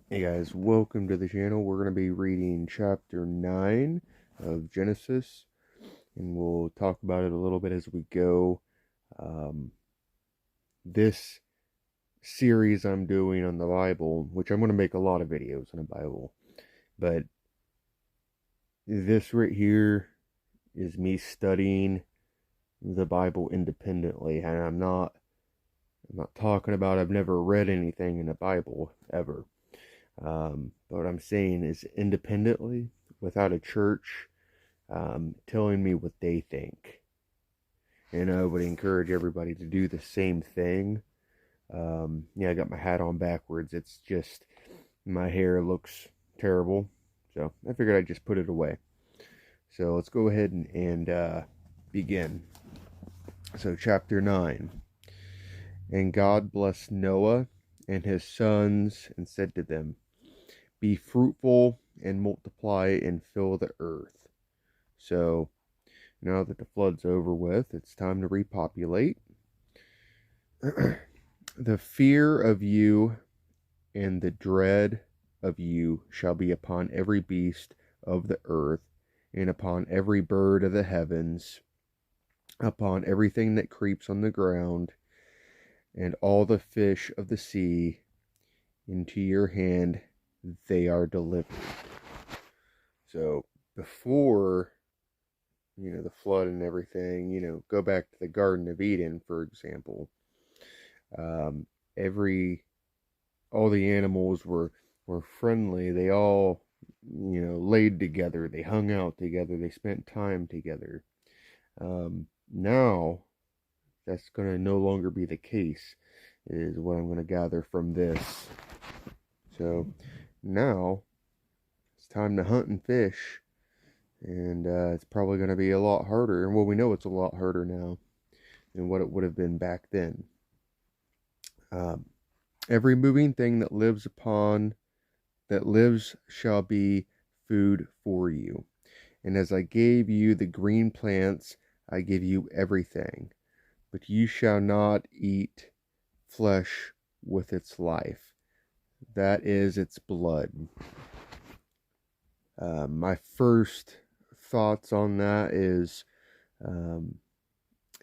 Hey guys, welcome to the channel. We're going to be reading chapter 9 of Genesis, and we'll talk about it a little bit as we go. Um, this series I'm doing on the Bible, which I'm going to make a lot of videos on the Bible, but this right here is me studying the Bible independently, and I'm not talking about I've never read anything in the Bible ever. But what I'm saying is independently, without a church telling me what they think. And I would encourage everybody to do the same thing. Yeah, I got my hat on backwards. It's just my hair looks terrible. So I figured I'd just put it away. So let's go ahead and begin. So, chapter 9. And God blessed Noah and his sons and said to them, be fruitful and multiply and fill the earth. So, now that the flood's over with, it's time to repopulate. The fear of you and the dread of you shall be upon every beast of the earth, and upon every bird of the heavens, upon everything that creeps on the ground, and all the fish of the sea. Into your hand they are delivered. So, before the flood and everything, go back to the Garden of Eden, for example. Um, every all the animals were friendly. They all laid together. They hung out together. They spent time together. Now that's going to no longer be the case, is what I'm going to gather from this. So now it's time to hunt and fish, and it's probably going to be a lot harder. Well, we know it's a lot harder now than what it would have been back then. Um, every moving thing that lives shall be food for you. And as I gave you the green plants, I give you everything. But you shall not eat flesh with its life, that is its blood. My first thoughts on that is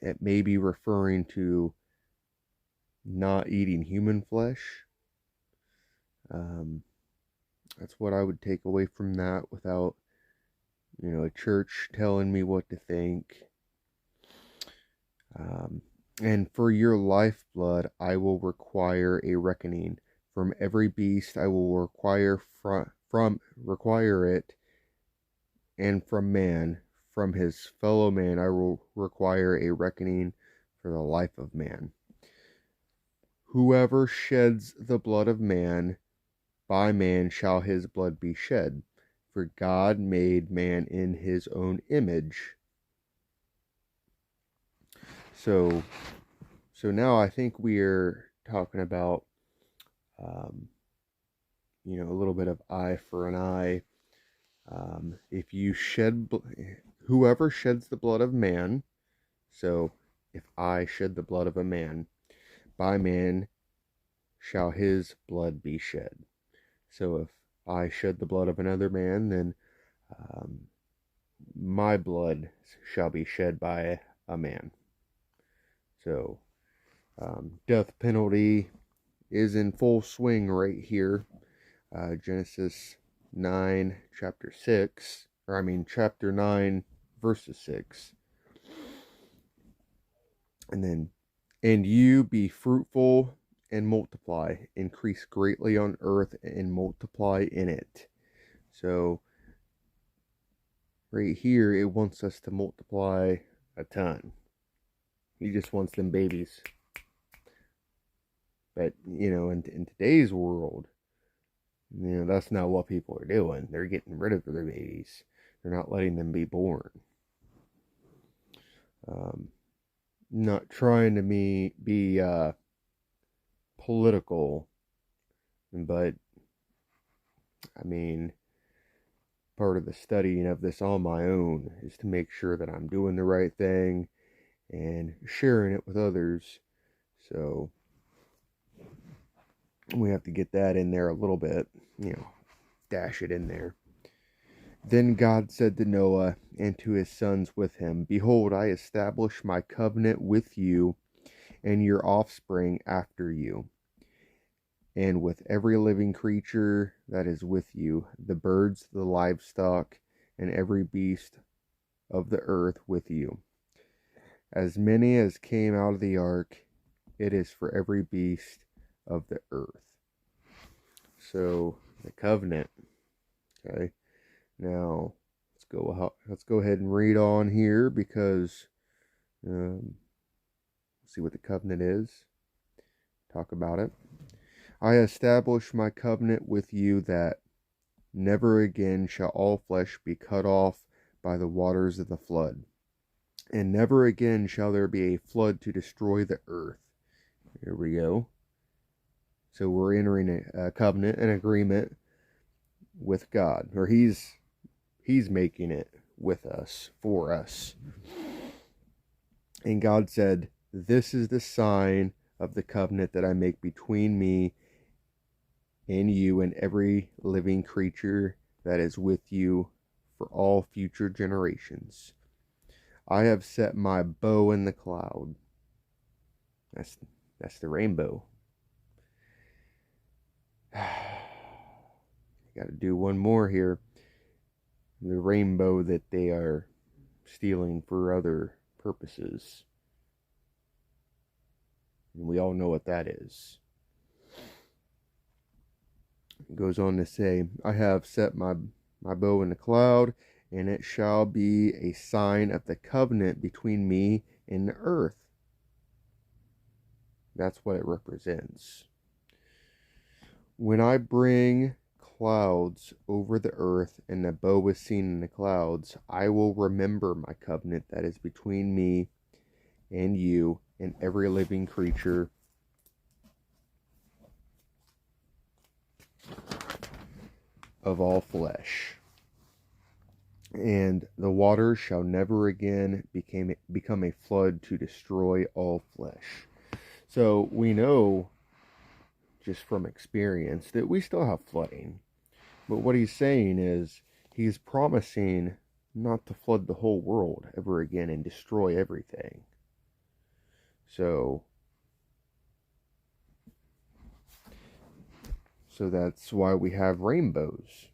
it may be referring to not eating human flesh. That's what I would take away from that, without a church telling me what to think. And for your lifeblood I will require a reckoning. From every beast I will require it, and from his fellow man I will require a reckoning for the life of man. Whoever sheds the blood of man, by man shall his blood be shed. For God made man in his own image. So now I think we're talking about, a little bit of eye for an eye. If you whoever sheds the blood of man, so if I shed the blood of a man, by man shall his blood be shed. So if I shed the blood of another man, then my blood shall be shed by a man. So death penalty is in full swing right here. Genesis 9, chapter 6, chapter 9, verses 6. And then, and you be fruitful and multiply, increase greatly on earth and multiply in it. So, right here, it wants us to multiply a ton. He just wants them babies. But, in today's world, that's not what people are doing. They're getting rid of their babies. They're not letting them be born. Not trying to be political, but part of the studying of this on my own is to make sure that I'm doing the right thing and sharing it with others. So We have to get that in there a little bit, dash it in there. Then God said to Noah and to his sons with him, Behold, I establish my covenant with you and your offspring after you, and with every living creature that is with you, the birds, the livestock, and every beast of the earth with you. As many as came out of the ark, it is for every beast of the earth. So, the covenant. Okay. Now, let's go ahead and read on here, because see what the covenant is. Talk about it. I establish my covenant with you that never again shall all flesh be cut off by the waters of the flood, and never again shall there be a flood to destroy the earth. Here we go. So we're entering a covenant, an agreement with God, or He's making it with us, for us. And God said, This is the sign of the covenant that I make between me and you and every living creature that is with you for all future generations. I have set my bow in the cloud. That's the rainbow. Got to do one more here. The rainbow that they are stealing for other purposes. And we all know what that is. It goes on to say, I have set my bow in the cloud, and it shall be a sign of the covenant between me and the earth. That's what it represents. When I bring clouds over the earth and the bow is seen in the clouds, I will remember my covenant that is between me and you and every living creature of all flesh. And the waters shall never again become a flood to destroy all flesh. So we know just from experience that we still have flooding. But what he's saying is he's promising not to flood the whole world ever again and destroy everything. So that's why we have rainbows.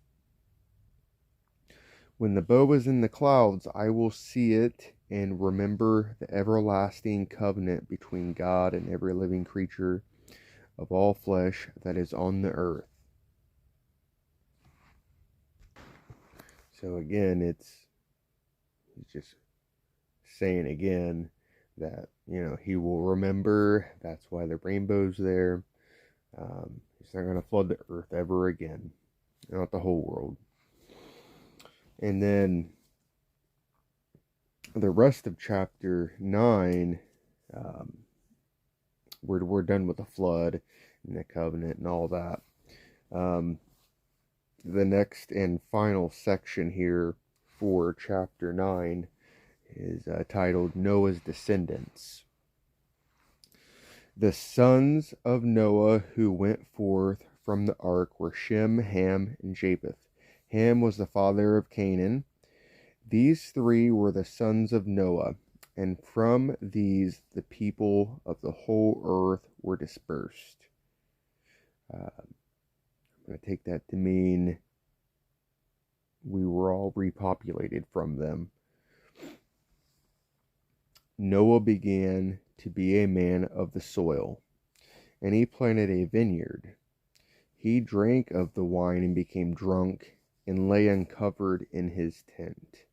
When the bow is in the clouds, I will see it and remember the everlasting covenant between God and every living creature of all flesh that is on the earth. So again, he's just saying again that, he will remember. That's why the rainbow's there. He's not going to flood the earth ever again. Not the whole world. And then the rest of chapter 9, we're done with the flood and the covenant and all that. The next and final section here for chapter 9 is titled Noah's Descendants. The sons of Noah who went forth from the ark were Shem, Ham, and Japheth. Ham was the father of Canaan. These three were the sons of Noah, and from these the people of the whole earth were dispersed. I'm going to take that to mean we were all repopulated from them. Noah began to be a man of the soil, and he planted a vineyard. He drank of the wine and became drunk, and lay uncovered in his tent.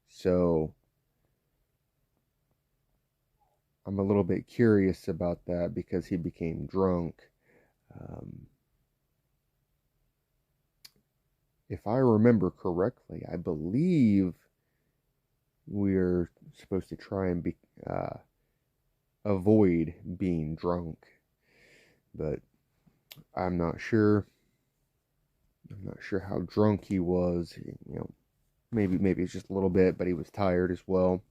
So, I'm a little bit curious about that, because he became drunk. If I remember correctly, I believe we're supposed to try and avoid being drunk, but I'm not sure. I'm not sure how drunk he was. Maybe it's just a little bit, but he was tired as well.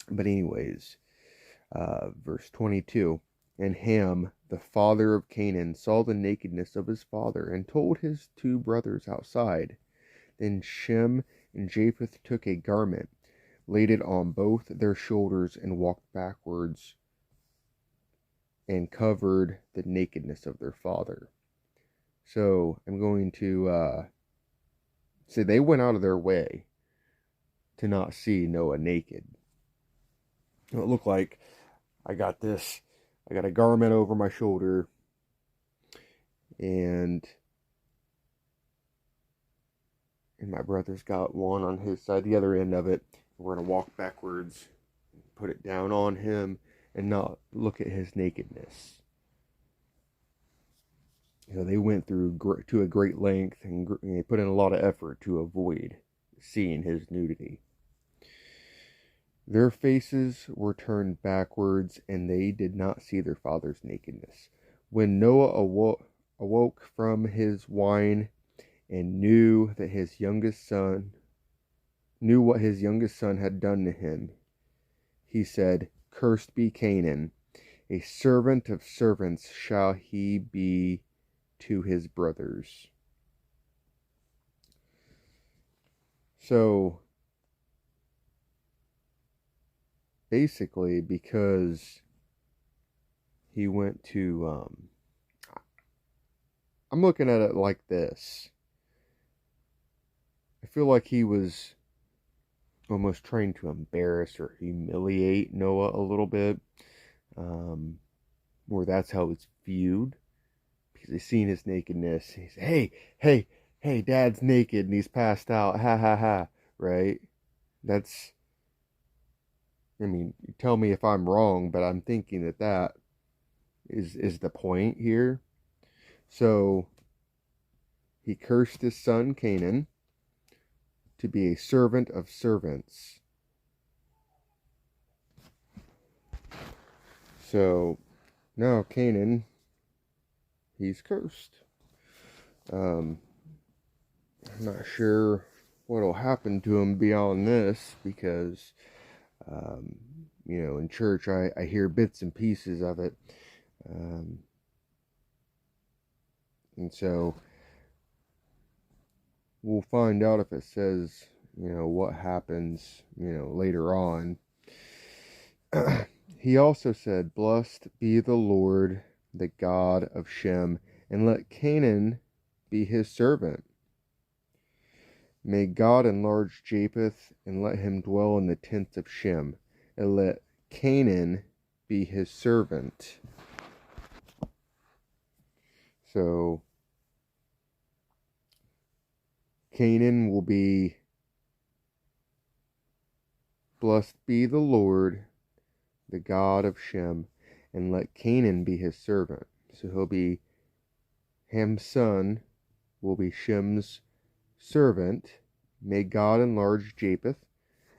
But anyways, verse 22. And Ham, the father of Canaan, saw the nakedness of his father, and told his 2 brothers outside. Then Shem and Japheth took a garment, laid it on both their shoulders, and walked backwards, and covered the nakedness of their father. So I'm going to say they went out of their way to not see Noah naked. It looked like I got a garment over my shoulder, and my brother's got one on his side, the other end of it. We're going to walk backwards, put it down on him, and not look at his nakedness. They went through to a great length, and they put in a lot of effort to avoid seeing his nudity. Their faces were turned backwards, and they did not see their father's nakedness. When Noah awoke from his wine and knew what his youngest son had done to him, he said, "Cursed be Canaan, a servant of servants shall he be to his brothers." So basically, because he went to I'm looking at it like this. I feel like he was almost trying to embarrass or humiliate Noah a little bit, or that's how it's viewed, because he's seen his nakedness. He's, hey, Dad's naked and he's passed out, ha ha ha, right? That's, I mean, tell me if I'm wrong, but I'm thinking that is the point here. So he cursed his son Canaan to be a servant of servants. So now Canaan, he's cursed. I'm not sure what'll happen to him beyond this, because in church I hear bits and pieces of it, and so we'll find out if it says what happens later on. He also said, "Blessed be the Lord, the God of Shem, and let Canaan be his servant. May God enlarge Japheth, and let him dwell in the tents of Shem, and let Canaan be his servant." So Canaan will be, "Blessed be the Lord, the God of Shem, and let Canaan be his servant." So he'll be, Ham's son will be Shem's servant. May God enlarge Japheth,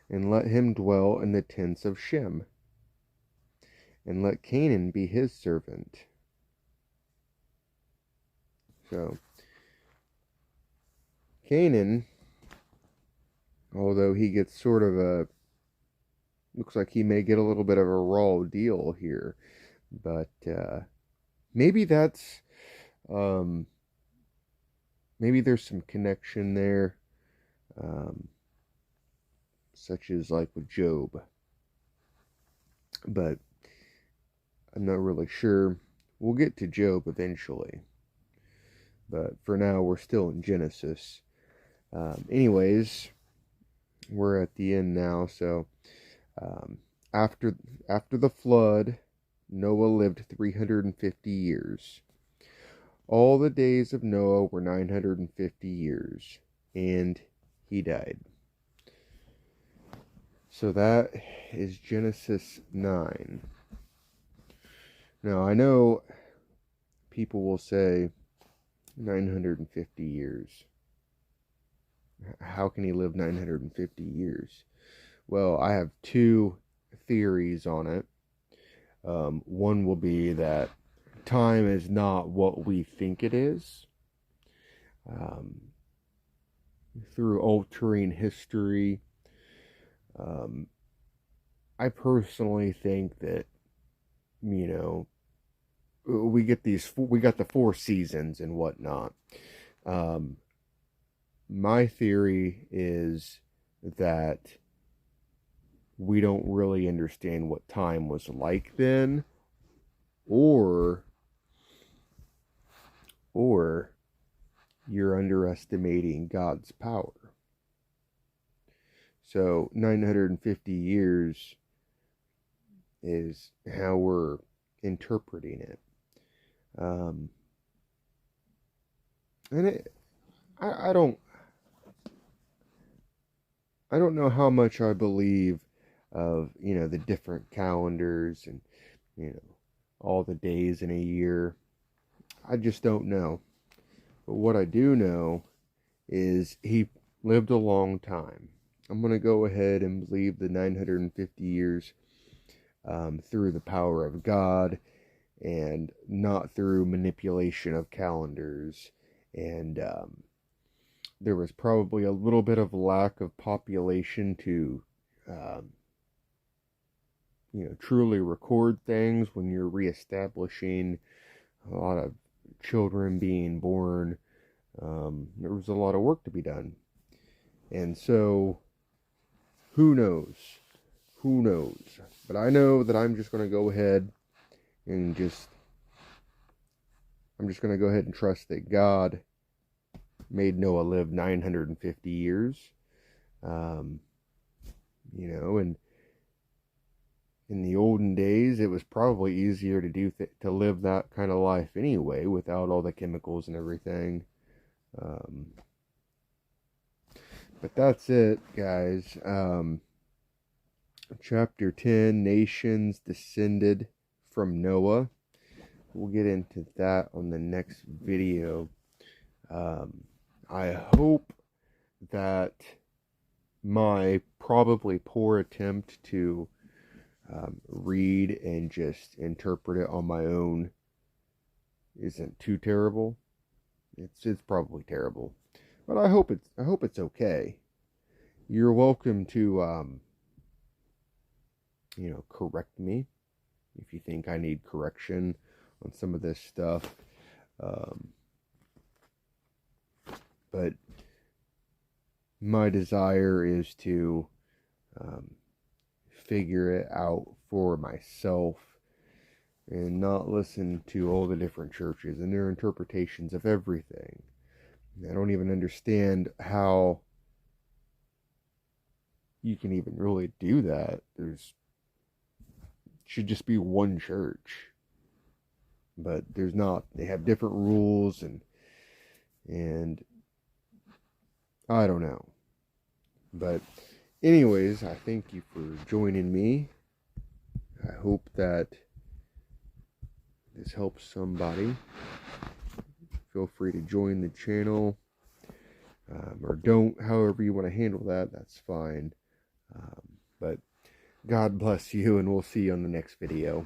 and let him dwell in the tents of Shem, and let Canaan be his servant. So Canaan, although he gets sort of looks like he may get a little bit of a raw deal here, but maybe that's, maybe there's some connection there, such as like with Job, but I'm not really sure. We'll get to Job eventually, but for now we're still in Genesis. Anyways, we're at the end now. So after the flood, Noah lived 350 years. All the days of Noah were 950 years, and he died. So that is Genesis 9. Now, I know people will say 950 years. How can he live 950 years? Well, I have 2 theories on it. One will be that time is not what we think it is. Through altering history, I personally think that, we got the 4 seasons and whatnot. My theory is that we don't really understand what time was like then, or you're underestimating God's power. So 950 years is how we're interpreting it. And I don't know how much I believe of, the different calendars and, all the days in a year. I just don't know. But what I do know is he lived a long time. I'm going to go ahead and believe the 950 years through the power of God and not through manipulation of calendars. And there was probably a little bit of lack of population to truly record things when you're reestablishing a lot of children being born. There was a lot of work to be done. And so, who knows? Who knows? But I know that I'm just going to go ahead and trust that God made Noah live 950 years. And in the olden days, it was probably easier to live that kind of life anyway, without all the chemicals and everything. But that's it, guys. Chapter 10, Nations Descended from Noah. We'll get into that on the next video. I hope that my probably poor attempt to read and just interpret it on my own isn't too terrible. It's probably terrible, but I hope it's okay. You're welcome to correct me if you think I need correction on some of this stuff. But my desire is to figure it out for myself and not listen to all the different churches and their interpretations of everything. I don't even understand how you can even really do that. Should just be one church, but there's not. They have different rules, and I don't know. But anyways, I thank you for joining me. I hope that this helps somebody. Feel free to join the channel, or don't. However you want to handle that, that's fine. But God bless you, and we'll see you on the next video.